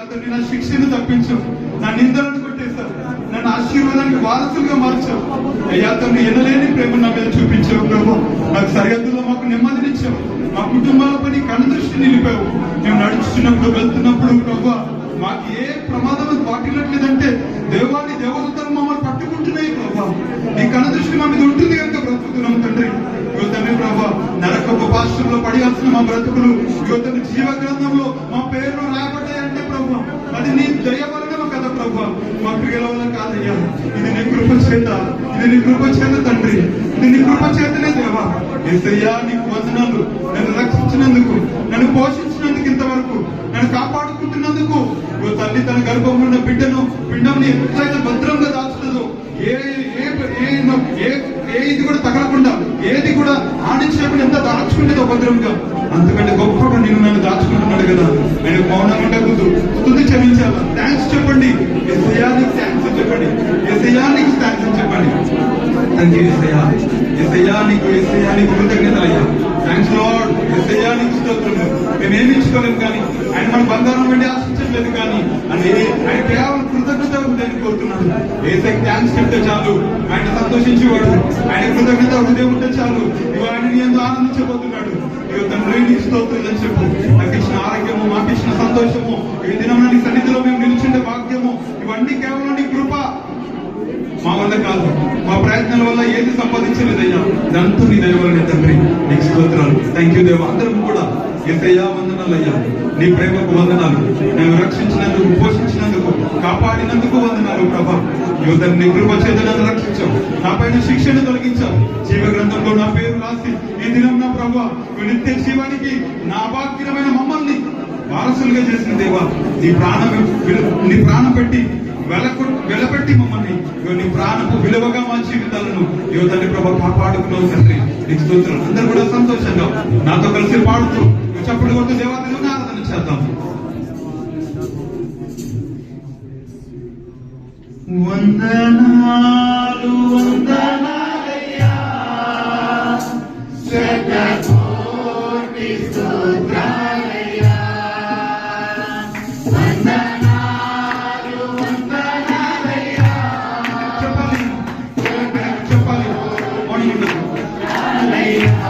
అతన్ని నా శిక్షను తప్పించు, నా నిందలను కొట్టేశావు, నన్ను ఆశీర్వాదానికి వారసులుగా మార్చావు. అయ్యా తను ఎనలేని ప్రేమ నా మీద చూపించావు ప్రభు. నాకు సరిహద్దులో మాకు నెమ్మదినిచ్చావు, మా కుటుంబాలపై నీ కన్ను దృష్టి నిలిపావు. మేము నడుచుతున్నప్పుడు వెళ్తున్నప్పుడు ప్రభు మాకు ఏ ప్రమాదం వాటిల్లట్లేదంటే దేవాన్ని దేవదూతలు మమ్మల్ని పట్టుకుంటున్నాయి ప్రభు. నీ కన్ను దృష్టి మా మీద ఉంటుంది కనుక బ్రతుకుతున్నాం తండ్రి. యువతని ప్రభు నరకపు పాశ్రంలో పడియాల్సిన మా బ్రతుకులు యువతని జీవ గ్రంథంలో మా పేర్లు రాయబడ్డాయంటే ప్రభు అది నీ దయ వలన కదా ప్రభు, మా క్రియల వల్ల కాదయ్యా. ఇది నీ కృప చేత, ఇది నీ కృప చేత తండ్రి, ఇది నీ కృప చేతనే దేవా. యేసయ్యా నీకు వందనాలు, నన్ను రక్షించినందుకు, నన్ను పోషించినందుకు, ఇంతవరకు నన్ను కాపాడుకుంటున్నందుకు. తల్లి తన గర్భంలో ఉన్న పిండంని ఎట్లయితే భద్రంగా దాచుతుందో, ఇది కూడా తగలకుండా, ఏది కూడా ఆడించకుండా ఎంత దాచుకుంటుందో భద్రంగా, అంతకంటే గొప్పగా నేను నన్ను దాచుకుంటున్నాడు కదా. ఆయన మౌనంగా ఉండకూడదు, స్తుతి చెల్లించాలి. థ్యాంక్స్ చెప్పండి, యేసయ్యానికి థ్యాంక్స్ చెప్పండి, యేసయ్యానికి థ్యాంక్స్ చెప్పండి. థ్యాంక్ యూ యేసయ్యా, యేసయ్యానికి కృతజ్ఞతలయ్యా. థ్యాంక్స్ లార్డ్, యేసయ్యానికి స్తోత్రము. మేమేమి ఇచ్చుకోలేము కానీ ఆయన మన బంగారం వెండి ఆశించట్లేదు కానీ ఆయన కేవలం కృతజ్ఞత హృదయాన్ని కోరుతున్నాడు. యేసయ్యకి థ్యాంక్స్ చెప్తే చాలు, ఆయన సంతోషించేవాడు. ఆయన కృతజ్ఞత హృదయం ఉంటే చాలు, ఇవి ఆయన ఎంతో ఆనందించబోతున్నాడు. ఇవి తండ్రి నీ స్తోత్రం అని చెప్పు. నాకు ఇచ్చిన ఆరోగ్యము, మాకు ఇచ్చిన సంతోషము, ఈ దినం నీ సన్నిధిలో మేము నిలిచిండే భాగ్యము, ఇవన్నీ కేవలం నీ కృప, మా వల్ల కాదు, మా ప్రయత్నాల వల్ల ఏది సంపాదించలేదయ్యా. ఇదంతా నీ దయ వల్లనే తండ్రి, నీకు స్తోత్రాలు. థ్యాంక్ యూ దేవా. అందరం కూడా యేసయ్యా వందనాలయ్యా, నీ ప్రేమకు వందనాలు, నన్ను రక్షించినందుకు, పోషించినందుకు, కాపాడినందుకు వందనాలు ప్రభా. యువతను నీ కృప చేత నన్ను రక్షించావు, నా పైన శిక్షను తొలగించావు, జీవ గ్రంథంలో నా పేరు రాసి ఈ దినం నా ప్రభా నిత్య జీవానికి నా అభాగ్యమైన మమ్మల్ని వారసులుగా చేసిన దేవా. నీ ప్రాణం పెట్టి వెలపెట్టి మమ్మల్ని నీ ప్రాణపు విలువగా మా జీవితాలను యువతని ప్రభా కాపాడుకున్నావు తండ్రి, నీకు స్తోత్రాలు. అందరూ కూడా సంతోషంగా నాతో కలిసి పాడుతూ చప్పుడు కొడుతూ దేవాలయంలో ఆరాధన చేద్దాం. వందనాలు వందనాలయ్యా, శతకోటి స్తోత్రాలయ్యా, వందనాలు వందనాలయ్యా. చెప్పాలి చెప్పాలి వందనాలు వందనాలయ్యా.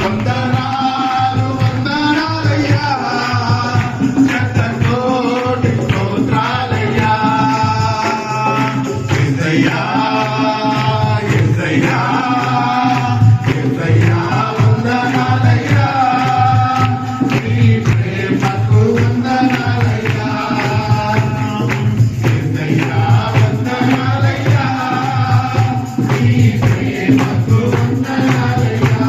వందనాలు వందనాలయ్యా, శతకోటి స్తోత్రాలయ్యా. యేసయ్యా యేసయ్యా యేసయ్యా వందనాలయ్యా, నీ ప్రేమకు వందనాలయ్యా. యేసయ్యా వందనాలయ్యా, నీ ప్రేమకు వందనాలయ్యా.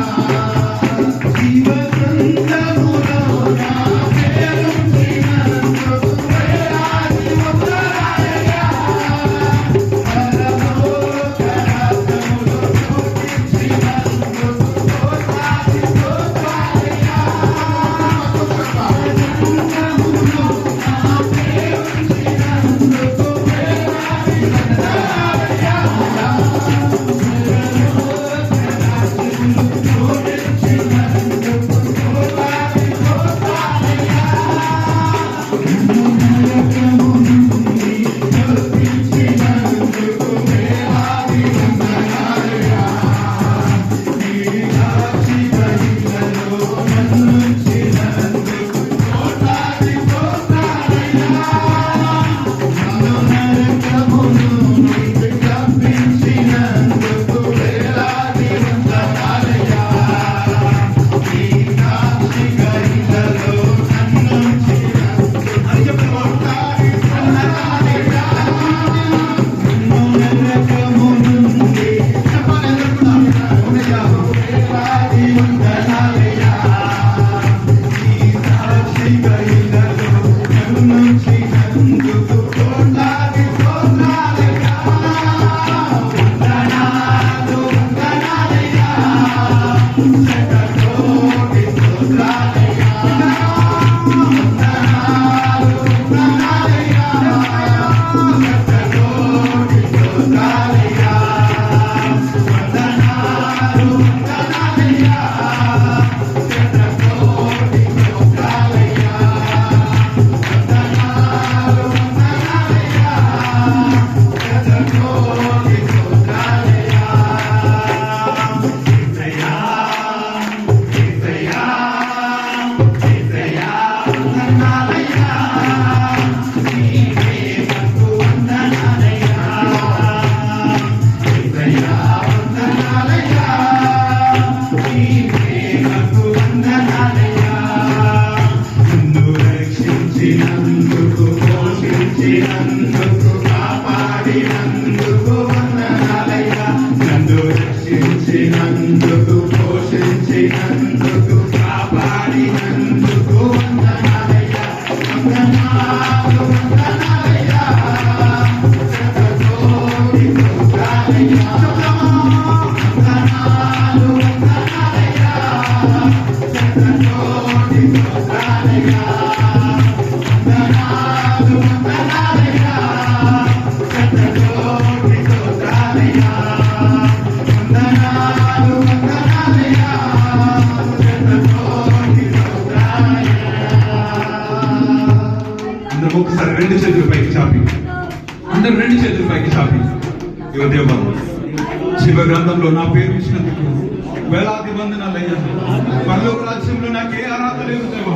జీవగ్రంథములో నా పేరుంచినందుకు వేలాది వందనాలయ్యా. పరలోక రాజ్యములో చూపించినందుకు కోట్లాది స్తోత్రాలయ్యా. జీవగ్రంథములో నా పేరుంచినందుకు వేలాది వందనాలయ్యా. రక్షించినందుకు పోషించినందుకు కాపాడినందుకు వందనాలయ్యా. నన్ను రక్షించినందుకు పోషించినందుకు కాపాడినందుకు వందనాలయ్యా. వందనాలు వందనాలయ్యా, శతకోటి స్తోత్రాలయ్యా. వందనాలు వందనాలయ్యా, శతకోటి స్తోత్రాలయ్యా. వందనాలు వందనాలయ్యా, శతకోటి స్తోత్రాలయ్యా. వందనాలు వందనాలయ్యా, శతకోటి స్తోత్రాలయ్యా. అందరూ ఒకసారి రెండు చేతులు పైకి చాపి, అందరూ రెండు చేతులు పైకి చాపి, ఇవ దేవా శివ గ్రంథంలో నా పేరు ఇచ్చినందుకు వేలాది వందనాలయ్యా. పరలోక రాజ్యంలో నాకు ఏ అర్హత లేదు దేవా.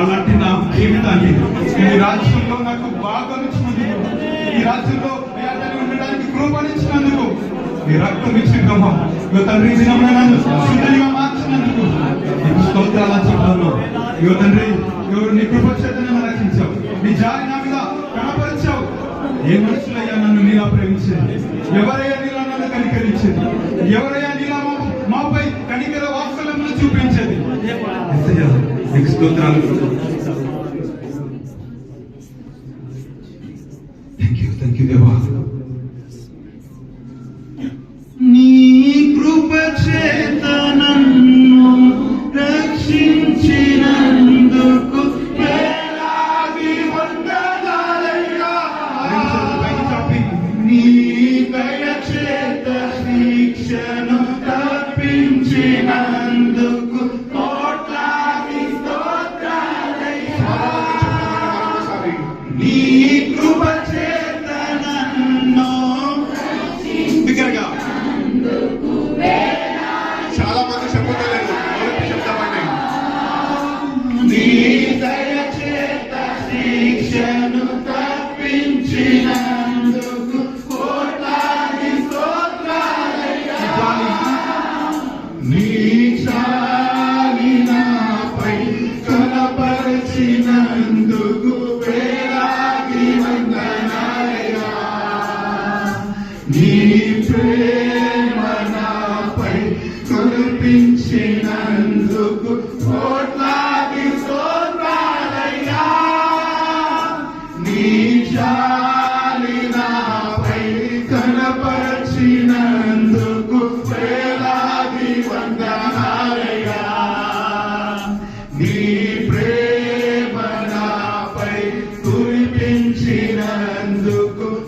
అలాంటి నా జీవితాన్ని ఈ రాజ్యంలో నాకు బాగా ఇచ్చినందుకు, ఈ రాజ్యంలో వేదన ఉండడానికి కృపణించినందుకు, ఈ రక్తం ఇచ్చిన బ్రహ్మ ఇవ తండ్రి దినమున నన్ను శుద్ధునిగా మార్చినందుకు నీకు స్తోత్రాలు చెప్తాను. ఇవ తండ్రి ఎవరు నీ కృప చేత నన్ను రక్షించావు, నీ జారి నా మీద కనపరిచావు. ఏ మనుషులయ్యా నన్ను నీలా ప్రేమించేది? ఎవరయ్యా నీలా నన్ను కనికరించేది? ఎవరయ్యా నీలా మాపై కనికర వాత్సల్యమును చూపించేది? యేసయ్యా నీకు స్తోత్రాలు. థ్యాంక్ యూ దేవా. నీ కృప చేత నన్ను రక్షించినందుకు వేలాది వందనాలయ్యా. నీ దయ చేత శిక్షను తప్పించినందుకు కోట్లాది స్తోత్రాలయ్యా. నీ కృప చేత నన్ను బిగ్గరగా చాలా మంది చెప్పుకోలేదు, చెప్తామండి. నీ దయ చేత శిక్షను తప్పించినందుకు కోట్లాది స్తోత్రాలయ్యా. నీ చాలి నాపై కనపరిచినందుకు వేలాది వందనాలయ్యా. నీ ప్రేమ నాపై కురిపించినందుకు కోట్లాది స్తోత్రాలయ్యా. నీ జాలి నాపై కనపరిచినందుకు వేలాది వందనాలయ్యా. నీ ప్రేమ నాపై కురిపించినందుకు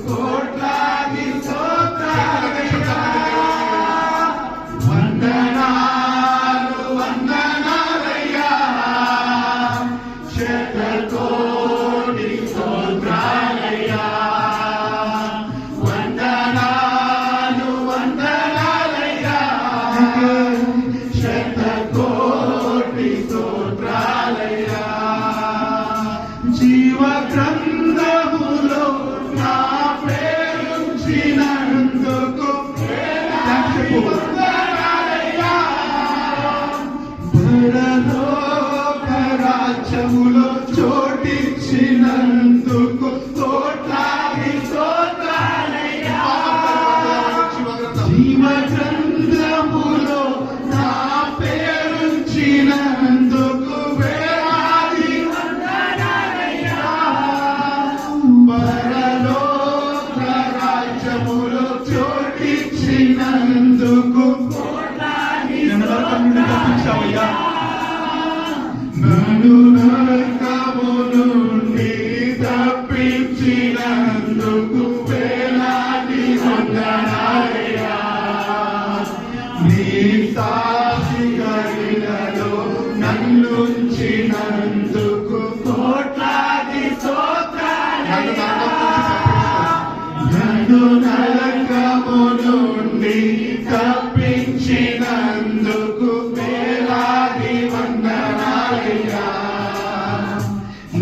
కోట్లాది స్తోత్రాలయ్యా. వందనాలు వందనాలయ్యా. శతకోటి స్తోత్రాలయ్యా. వందనాలు వందనాలయ్యా. శతకోటి స్తోత్రాలయ్యా. జీవ గ్రంథములో నా పేరుంచినందుకు వందనాలయ్యా. పరలోక రాజ్యములో చోటిచ్చినందుకు కోట్లాది స్తోత్రాలయ్యా. జీవ గ్రంథములో నా పేరుంచినందుకు వేలాది వందనాలయ్యా. పరలోక రాజ్యములో చోటిచ్చినందుకు కోట్లాది స్తోత్రాలయ్యా. నన్ను నరకము నుండి తప్పించినందుకు వేలాది వందనాలయ్యా. నీ సాక్షిగా ఇలలో నన్నుంచినందుకు కోట్లాది స్తోత్రాలయ్యా. నన్ను నరకము నుండి తప్పించినందుకు వేలాది వందనాలయ్యా.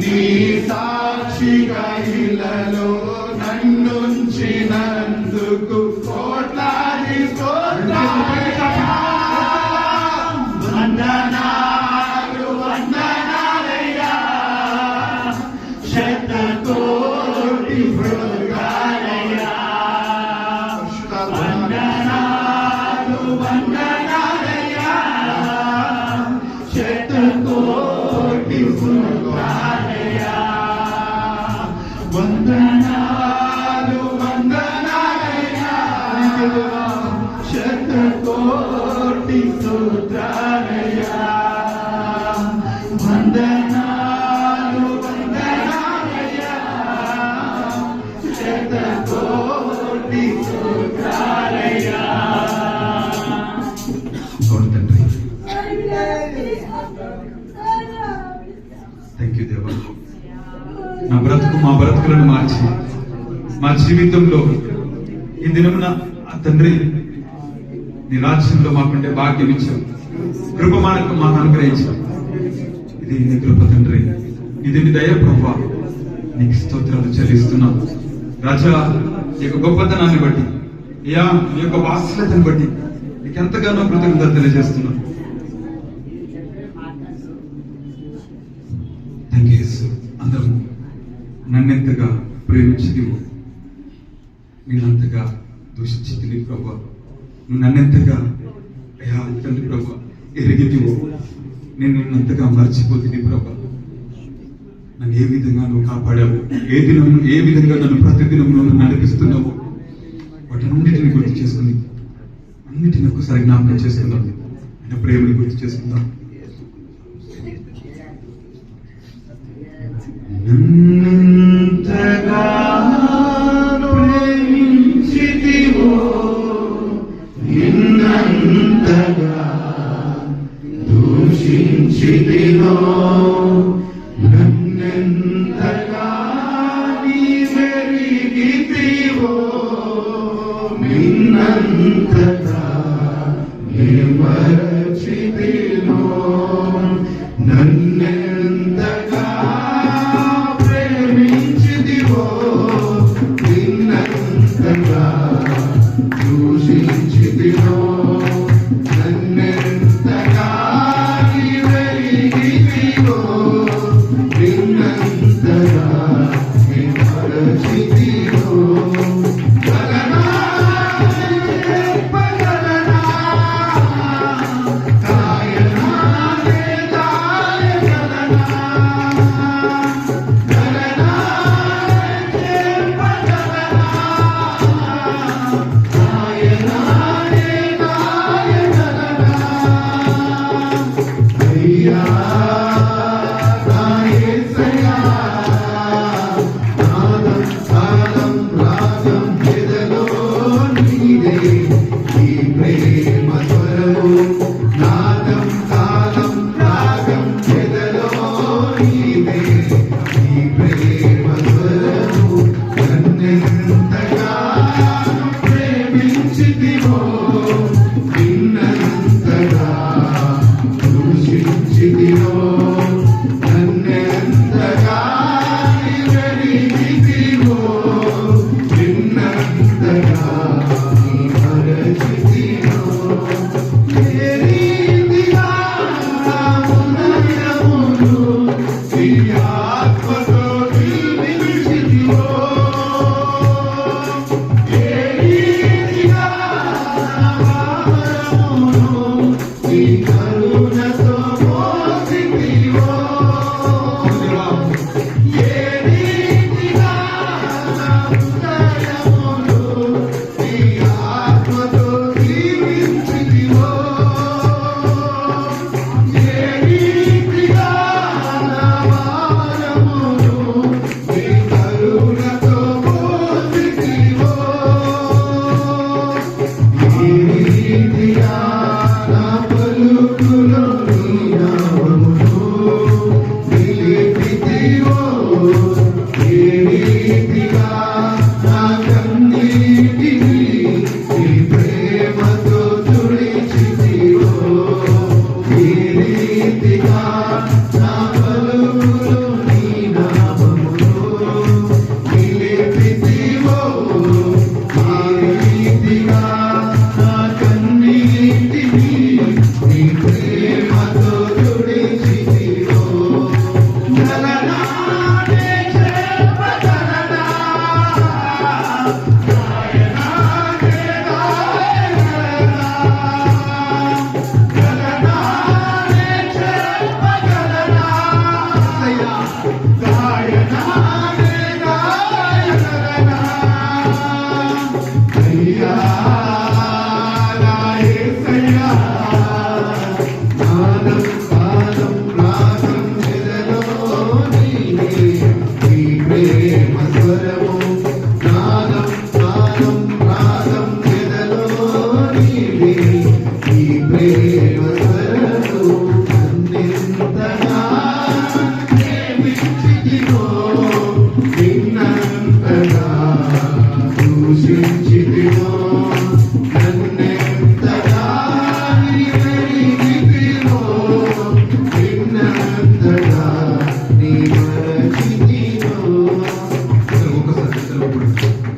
నీ సాక్షిగా ఇలలో నన్నుంచినందుకు కోట్లాది స్తోత్రాలయ్యా. వందనాలు వందనాలయ్యా. శతకోటి మృగాలయ్యా. వందనాలు వందనాలయ్యా. శతకోటి మృగాలయ్యా. వందనాలు వందనాలయ్యా. శతకోటి స్తోత్రాలయ్యా. వందనాలు వందనాలయ్యా. శతకోటి స్తోత్రాలయ్యా. అవును తండ్రి, థ్యాంక్ యూ దేవా. నా మా బ్రతుకులను మార్చి మా జీవితంలో ఈ దినమున ఆ తండ్రి నీ రాజ్యంలో మాకుండే భాగ్యం ఇచ్చావు, కృప మాకు అనుగ్రహించావు. ఇది నీ కృప తండ్రి, ఇది నీ దయ ప్రభా. నీకు స్తోత్రాలు చెల్లిస్తున్నాం రాజా. నీ యొక్క గొప్పతనాన్ని బట్టి, అయ్యా నీ యొక్క వాత్సల్యతను బట్టి నీకు ఎంతగానో కృతజ్ఞత తెలియజేస్తున్నాం. థ్యాంక్ యూ యేసు. అందరూ నన్నెంతగా ప్రేమించిదివో, నేనంతగా దూషించితివి ప్రభా. నువ్వు నన్నెంతగా అయ్యా తండ్రి ప్రభా ఎరిగితివో, నేను నిన్నంతగా మర్చిపోతుంది ప్రభా. నన్ను ఏ విధంగా నువ్వు కాపాడావు, ఏ విధంగా నన్ను ప్రతిదినంలో నన్ను నడిపిస్తున్నావు, వాటన్నిటిని గుర్తు చేసుకుని అన్నిటిని ఒక్కసారి జ్ఞాపకం చేసుకుందాం. ఆయన ప్రేమని గుర్తు చేసుకుందాం. నన్నంతగా ప్రేమించితివో, నిన్నంతగా దూషించితినో, నన్నెంతగా నీవెరిగితివో, నిన్నంతగా నీ మరచితినో.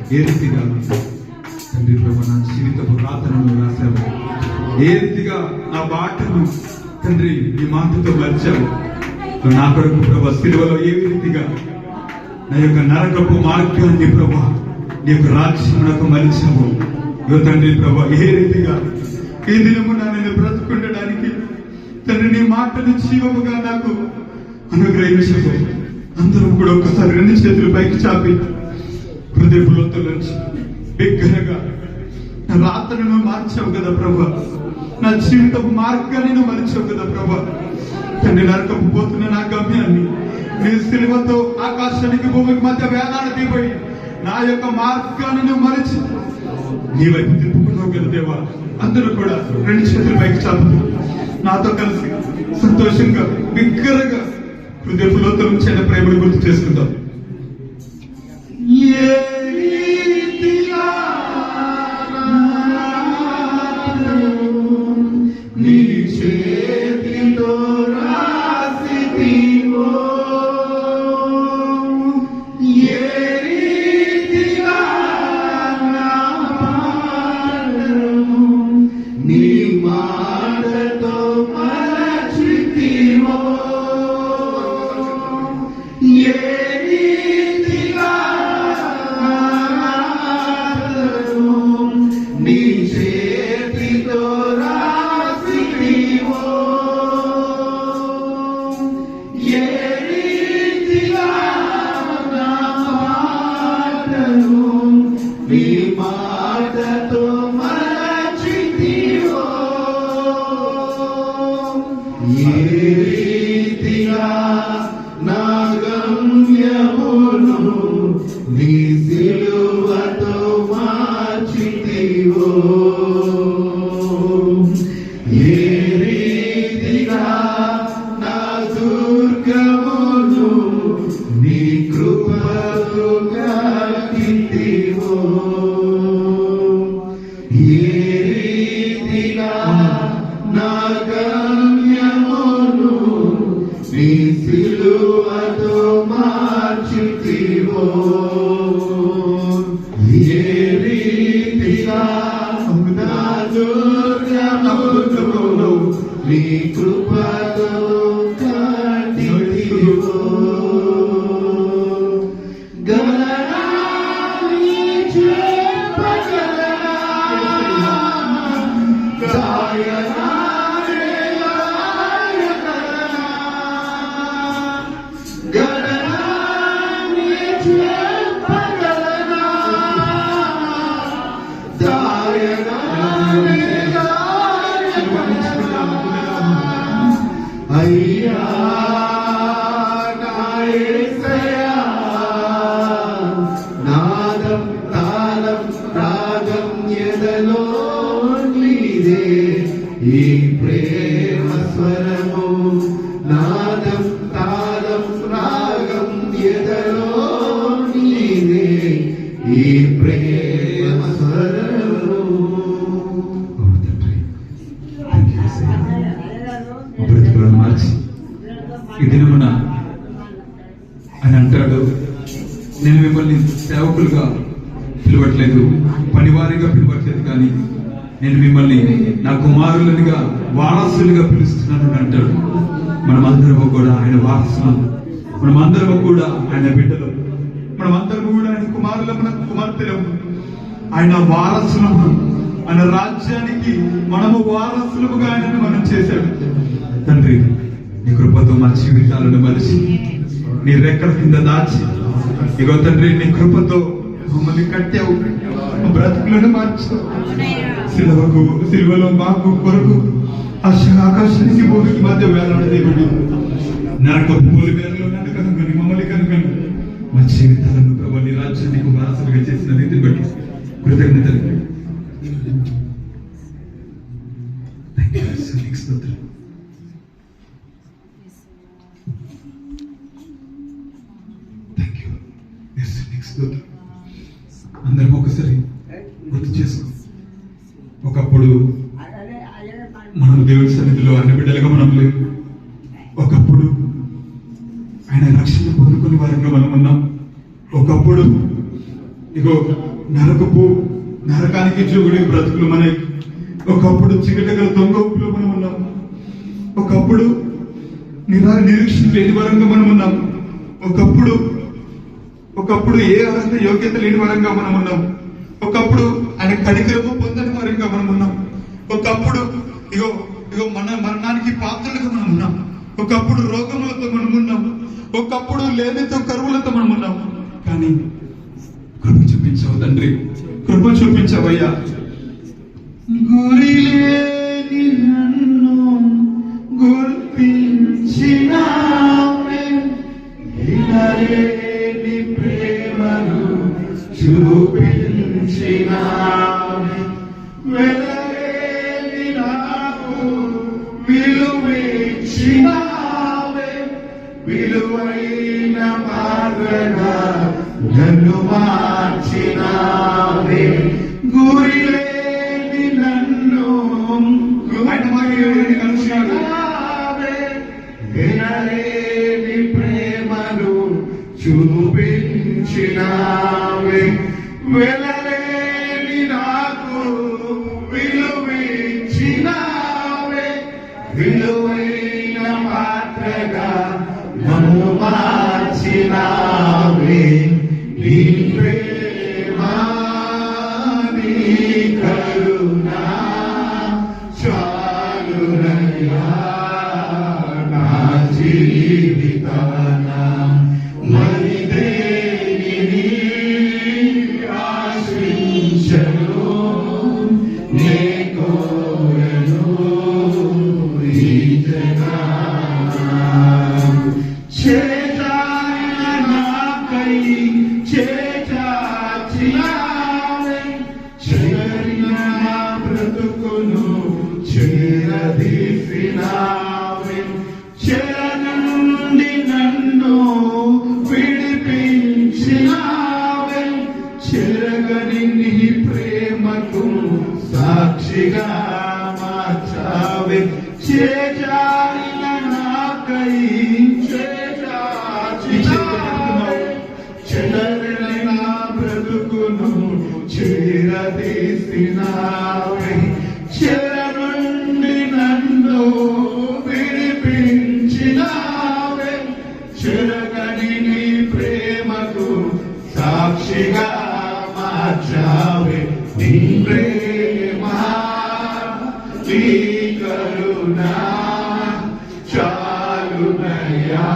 ఏ రీతిగా తండ్రి ప్రభు నా జీవితపు రాతను రాశావు, ఏ రీతిగా నా బాటను తండ్రి నీ మాటతో మర్చావు. నా కొరకు ప్రభు సిలువలో ఏ రీతిగా నా యొక్క నరకపు మార్గాన్ని ప్రభు నీ యొక్క రాజ్యమునకు మలిచావు. తండ్రి ప్రభు ఏ రీతిగా ఈ దినమున నేను బ్రతుకుండడానికి తండ్రి నీ మాటను జీవముగా నాకు అనుగ్రహించవు. అందరం కూడా ఒక్కసారి రెండు చేతులు పైకి చాపి హృదయపులోతో నుంచి బిగ్గరగా నా రాత్రను మార్చావు కదా ప్రభు, నా జీవితపు మార్గాన్ని నువ్వు మలిచావు కదా ప్రభు. తండ్రి నరకపు పోతున్న నా గమ్యాన్ని నీ సిలువతో ఆకాశానికి భూమికి మధ్య వేలాడ తీపోయి నా యొక్క మార్గాన్ని నువ్వు మలిచి నీ వైపు తిప్పుకున్నావు కదా దేవా. అందరూ కూడా రెండు చేతులు పైకి చాపుతూ నాతో కలిసి సంతోషంగా బిగ్గరగా హృదయపులోతో నుంచి ఆయన ప్రేమను గుర్తు చేసుకుందాం. నీ చేతితో రాసితివో, ఏ రీతిగా నా పాదము నీ మాటతో మలచితివో, ఏ రీతిగా నా పాదము నీ చేతితో నీ మాటతో మలచితివో, ఏ నీ సిలువతో మార్చితివో ఏ రీతిగా నా దుర్గమును నీ కృపతో కట్టితివో ఏ రీతిగా నా గమ్యమును నీ సిలువతో మార్చితివో ఏ రీతిగా నా దుర్గమును నీ కృపతో కట్టితివో గలనా నీ చెప్పగలనా గాయనా గలనా నీ చెప్పగలనా గాయనా అయ్యా నా యేసయ్యా నాదం తాళం రాగం ఎదలో నీదే ఈ ప్రేమ స్వరము నాదం తాళం రాగం ఎదలో నీదే ఈ ప్రేమ స్వరము మా బ్రతుకులను మార్చి ఈ దినమున ఆయన అంటాడు, నేను మిమ్మల్ని సేవకులుగా పిలవట్లేదు, పనివారిగా పిలవట్లేదు, కానీ నేను మిమ్మల్ని నా కుమారులనిగా వారసులుగా పిలుస్తున్నాను అంటాడు. మనమందరము కూడా ఆయన వారసులు, మనమందరము కూడా ఆయన బిడ్డలు, మనమందరము కూడా ఆయన కుమారులము, కుమార్తెలము, ఆయన వారసులము. ఆయన రాజ్యానికి మనము వారసులుగా ఆయనను మనం చేశాడు. తండ్రి, నీ కృపతో మా జీవితాలను మలిచి నీ రెక్కల కింద దాచి, ఇగో తండ్రి నీ కృపతో మమ్మల్ని కట్టావు, మా బ్రతుకులను మార్చావు. సిలువలో మాకు కొరకు ఆకాశానికి భూమికి మధ్య వేలాడే దేవుడు, నరక భూమి వేలలో నన్ను కనుగొని మమ్మల్ని కనుగొని మా జీవితాలను ప్రభు నీ రాజ్యానికి వారసులుగా చేసిన రీతిని బట్టి కృతజ్ఞతలు. అందరం ఒకసారి గుర్తు చేసుకో. ఒకప్పుడు మనం దేవుడి సన్నిధిలో అన్ని బిడ్డలుగా మనం లేవు. ఒకప్పుడు ఆయన రక్షణ పొందుకునే వారంగా మనం ఉన్నాం. ఒకప్పుడు ఇగో నరకానికి జోగుడి బ్రతుకులు మనకి. ఒకప్పుడు చీకటిగల దొంగ ఊపిలో మనం ఉన్నాం. ఒకప్పుడు నిరీక్షణ లేని వరంగా మనం ఉన్నాం. ఒకప్పుడు ఏ అర్హత యోగ్యత లేని వరంగా మనం ఉన్నాం. ఒకప్పుడు ఆయన కనికరము పొందని వరంగా మనం ఉన్నాం. ఒకప్పుడు ఇగో మన మరణానికి పాత్రలుగా మనం ఉన్నాం. ఒకప్పుడు రోగములతో మనం ఉన్నాం. ఒకప్పుడు లేనితో కరువులతో మనం ఉన్నాం. కానీ కృప చూపించావు తండ్రి, కృప చూపించావయ్యా. గురిలేని నన్ను గుర్తించినావే, వినలేని ప్రేమను చూపించినావే, వెలలేని నాకు విలువిచ్చినావే, విలువైన మార్గగా నన్ను మార్చినావే. గురిలేని నన్ను వినలేని ప్రేమను చూపించినావే, వెలలేని నాకు విలువిచ్చినావే, విలువైన పాత్రగా నన్ను మార్చినావే. నీ ప్రేమ నీ కరుణ చాలునయ్యా నా జీవితాన, మరి దేనిని ఆశ్రయించను నే కోరను ఈ జగమున. చేజారిన నాకై చేసినావే చెర నుండి నన్ను విడిపించినావే చెరగని నీ ప్రేమకు సాక్షిగా మార్చావే చేజారిన నాకై చేజార్చినావే చెదరిన నా బ్రతుకును చేరదీసినావే చెర నుండి నన్ను విడిపించినావే చెరగని నీ ప్రేమకు సాక్షిగా మార్చావే నీ ప్రేమ నీ కరుణ చాలునయ్యా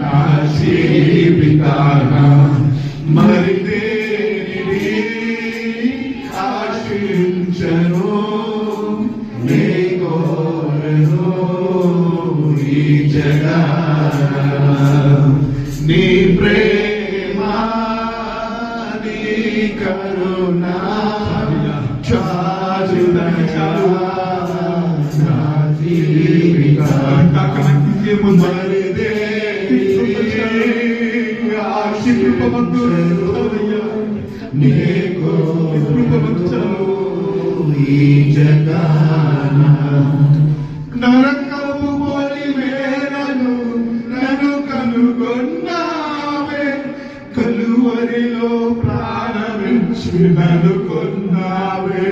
నా జీవితాన మరి దేనిని ఆశించను నీ కోరను ఈ జగన నీ ప్రేమ నీ కరుణ చాలునయ్యా నా జీవితాన మరి ఈ జగన నరకపు పొలిమేరను నన్ను కనుగొన్నావే కలువరిలో ప్రాణమించి నన్ను కొన్నావే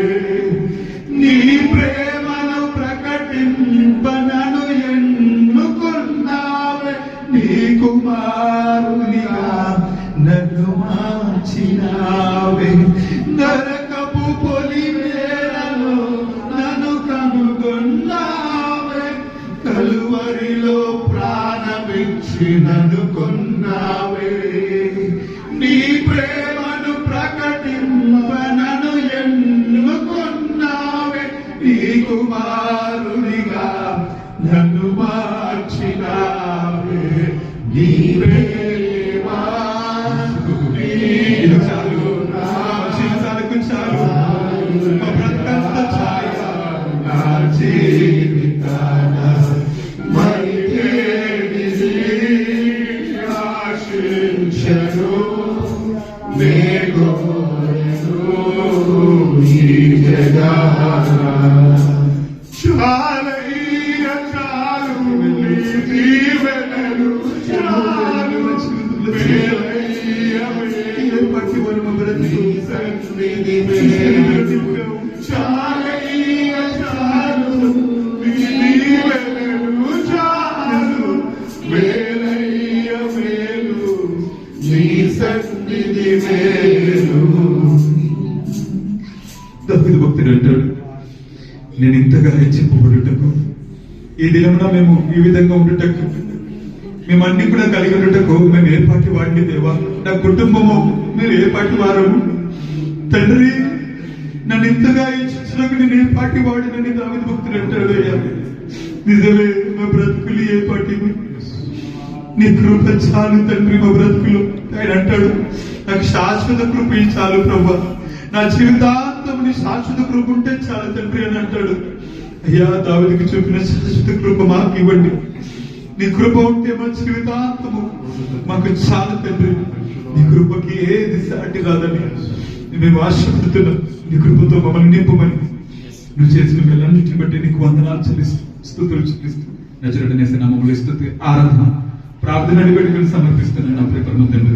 నీ ప్రేమను ప్రకటింపనను ఎన్నుకున్నావే నీ కుమారునిగా నన్ను మార్చినావే నరకపు పొలిమేరలో నన్ను కనుగొన్నావే కలువరిలో ప్రాణమిచ్చి నన్ను కొన్నావే నీ ప్రేమను ప్రకటింపనను ఎన్నుకున్నావే నీ కుమారునిగా నన్ను మార్చినావే నీ ప్రేమ చాలు చాలు మా బ్రతుకంతా ఛాయ నా జీవితాన మరి ఆశించను నే కోరెను ఈ జగన చాలయ్య చాలు నీ దీవెనలు చాలు పట్టి వరకు బ్రతుకు సన్నిధి చాలయ్య చాలు నీ దీవెనలు చాలు వేలయ్య వేలు నీ సన్నిధి వేలు దావీదు భక్తుడు అంటాడు, నేను ఇంతగా హెచ్చింపబడుటకు ఈ దినమున మేము ఈ విధంగా ఉండుటకు మేము అన్ని కూడా కలిగి ఉండుటకు మేము ఏ పాటి వాడిని దేవా, నా కుటుంబము మీరు ఏ పాటి వారము తండ్రి, నన్ను ఇంతగా హెచ్చించడానికి నేను ఏ పాటి వాడినని దావీదు భక్తుడు అంటాడు. అయ్యా నిజమే, మా బ్రతుకులు ఏ పాటి, నీ కృప చాలు తండ్రి మా బ్రతుకులు. ఆయన అంటాడు, నాకు శాశ్వత కృప చాలు ప్రభా, నా జీవితాంతం నీ శాశ్వత కృప ఉంటే చాలు తండ్రి అని అంటాడు. అయ్యా దావీదుకి చూపిన శాశ్వత కృప మాకు ఇవ్వండి. నీ కృప ఉంటే మా జీవితాంతము మాకు చాలు తండ్రి. నీ కృపకి ఏది సాటి రాదని మేము ఆశపడుతున్నాం. నీ కృపతో మమ్మల్ని నింపమని నువ్వు చేసిన మేలన్నిటిని బట్టి నీకు వందనాలు చెల్లిస్తూ స్తుతులు చెల్లిస్తూ నజరుడనేసి నామములో స్తుతి ఆరాధన ప్రార్థన అడిగి సమర్పిస్తున్నాను నా ప్రియ పరమ తండ్రి.